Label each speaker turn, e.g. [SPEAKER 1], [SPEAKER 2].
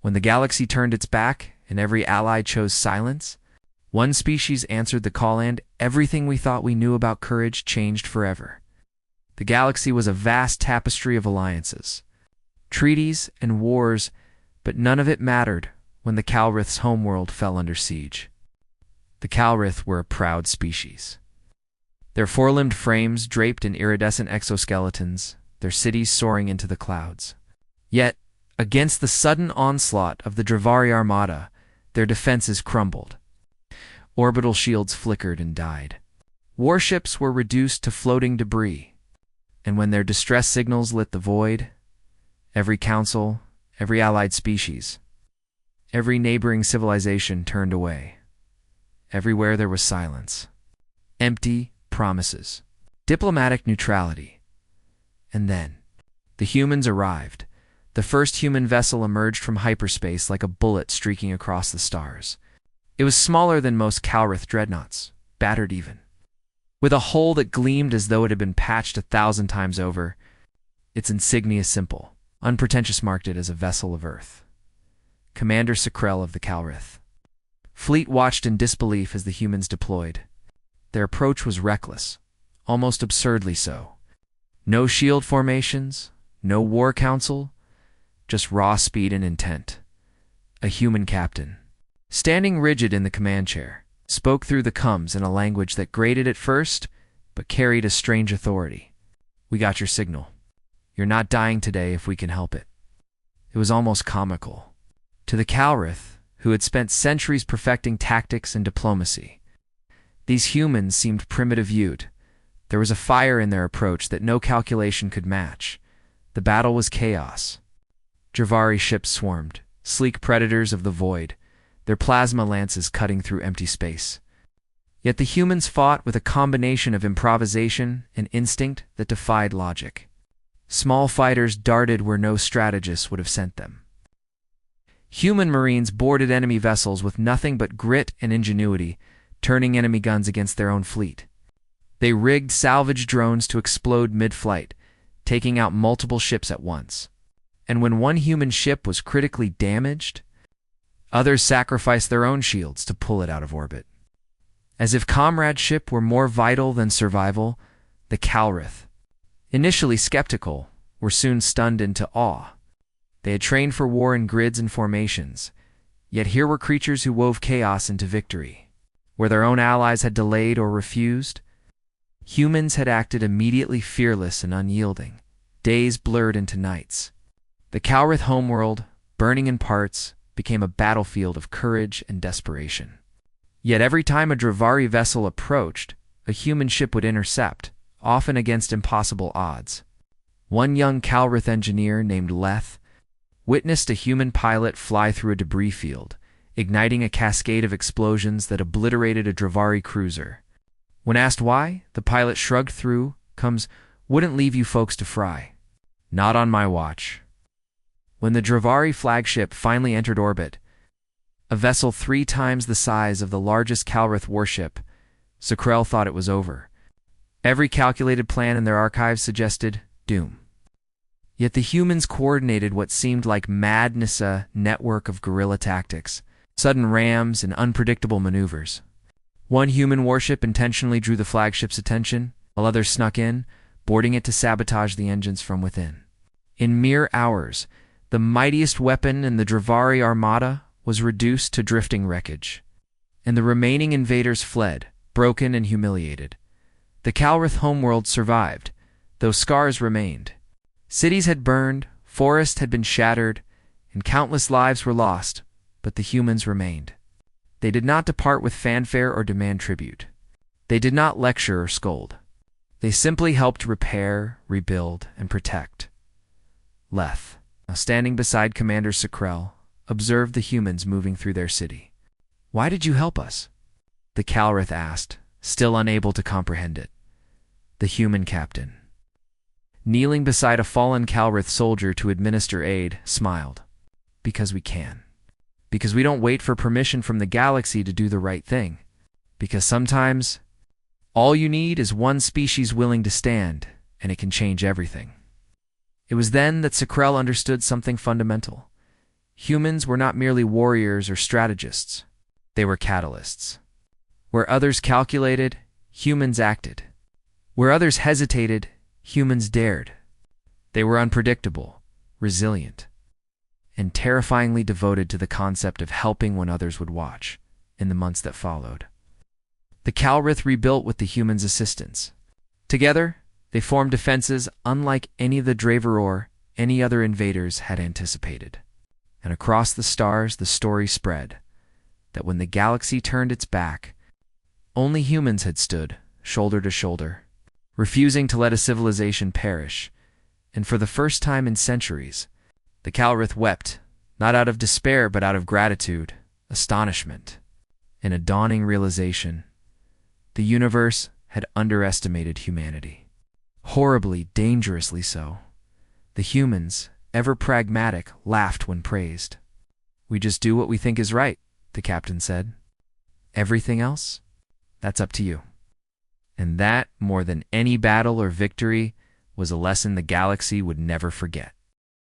[SPEAKER 1] When the galaxy turned its back and every ally chose silence, one species answered the call, and everything we thought we knew about courage changed forever. The galaxy was a vast tapestry of alliances, treaties, and wars, but none of it mattered when the Calrith's homeworld fell under siege. The Calrith were a proud species. Their four-limbed frames draped in iridescent exoskeletons, their cities soaring into the clouds. Yet, against the sudden onslaught of the Dravari armada, their defenses crumbled. Orbital shields flickered and died. Warships were reduced to floating debris, and when their distress signals lit the void, every council, every allied species, every neighboring civilization turned away. Everywhere there was silence, empty promises, diplomatic neutrality. And then, the humans arrived. The first human vessel emerged from hyperspace like a bullet streaking across the stars. It was smaller than most Calrith dreadnoughts, battered even, with a hull that gleamed as though it had been patched 1,000 times over. Its insignia simple, unpretentious, marked it as a vessel of Earth. Commander Sacrell of the Calrith. Fleet watched in disbelief as the humans deployed. Their approach was reckless, almost absurdly so. No shield formations, no war council, just raw speed and intent. A human captain, standing rigid in the command chair, spoke through the comms in a language that grated at first, but carried a strange authority. "We got your signal. You're not dying today if we can help it." It was almost comical. To the Calrith, who had spent centuries perfecting tactics and diplomacy, these humans seemed primitive youth. There was a fire in their approach that no calculation could match. The battle was chaos. Dravari ships swarmed, sleek predators of the void, their plasma lances cutting through empty space. Yet the humans fought with a combination of improvisation and instinct that defied logic. Small fighters darted where no strategist would have sent them. Human marines boarded enemy vessels with nothing but grit and ingenuity, turning enemy guns against their own fleet. They rigged salvage drones to explode mid-flight, taking out multiple ships at once. And when one human ship was critically damaged, others sacrificed their own shields to pull it out of orbit. As if comradeship were more vital than survival, the Calrith, initially skeptical, were soon stunned into awe. They had trained for war in grids and formations, yet here were creatures who wove chaos into victory. Where their own allies had delayed or refused, humans had acted immediately, fearless and unyielding. Days blurred into nights. The Calrith homeworld, burning in parts, became a battlefield of courage and desperation. Yet every time a Dravari vessel approached, a human ship would intercept, often against impossible odds. One young Calrith engineer named Leth witnessed a human pilot fly through a debris field, igniting a cascade of explosions that obliterated a Dravari cruiser. When asked why, the pilot shrugged through, "Wouldn't leave you folks to fry. Not on my watch." When the Dravari flagship finally entered orbit, a vessel 3 times the size of the largest Calrith warship, Sacrell thought it was over. Every calculated plan in their archives suggested doom. Yet the humans coordinated what seemed like madness, a network of guerrilla tactics, sudden rams, and unpredictable maneuvers. One human warship intentionally drew the flagship's attention, while others snuck in, boarding it to sabotage the engines from within. In mere hours, the mightiest weapon in the Dravari armada was reduced to drifting wreckage, and the remaining invaders fled, broken and humiliated. The Calrith homeworld survived, though scars remained. Cities had burned, forests had been shattered, and countless lives were lost, but the humans remained. They did not depart with fanfare or demand tribute. They did not lecture or scold. They simply helped repair, rebuild, and protect. Leth, now standing beside Commander Sacrell, observed the humans moving through their city. "Why did you help us?" the Calrith asked, still unable to comprehend it. The human captain, kneeling beside a fallen Calrith soldier to administer aid, smiled. "Because we can. Because we don't wait for permission from the galaxy to do the right thing. Because sometimes, all you need is one species willing to stand, and it can change everything." It was then that Sacrell understood something fundamental. Humans were not merely warriors or strategists. They were catalysts. Where others calculated, humans acted. Where others hesitated, humans dared. They were unpredictable, resilient, and terrifyingly devoted to the concept of helping when others would watch in the months that followed. The Calrith rebuilt with the humans' assistance. Together, they formed defenses unlike any the Draver or any other invaders had anticipated. And across the stars, the story spread that when the galaxy turned its back, only humans had stood, shoulder to shoulder, refusing to let a civilization perish. And for the first time in centuries, the Calrith wept, not out of despair but out of gratitude, astonishment, and a dawning realization. The universe had underestimated humanity. Horribly, dangerously so. The humans, ever pragmatic, laughed when praised. "We just do what we think is right," the captain said. "Everything else? That's up to you." And that, more than any battle or victory, was a lesson the galaxy would never forget.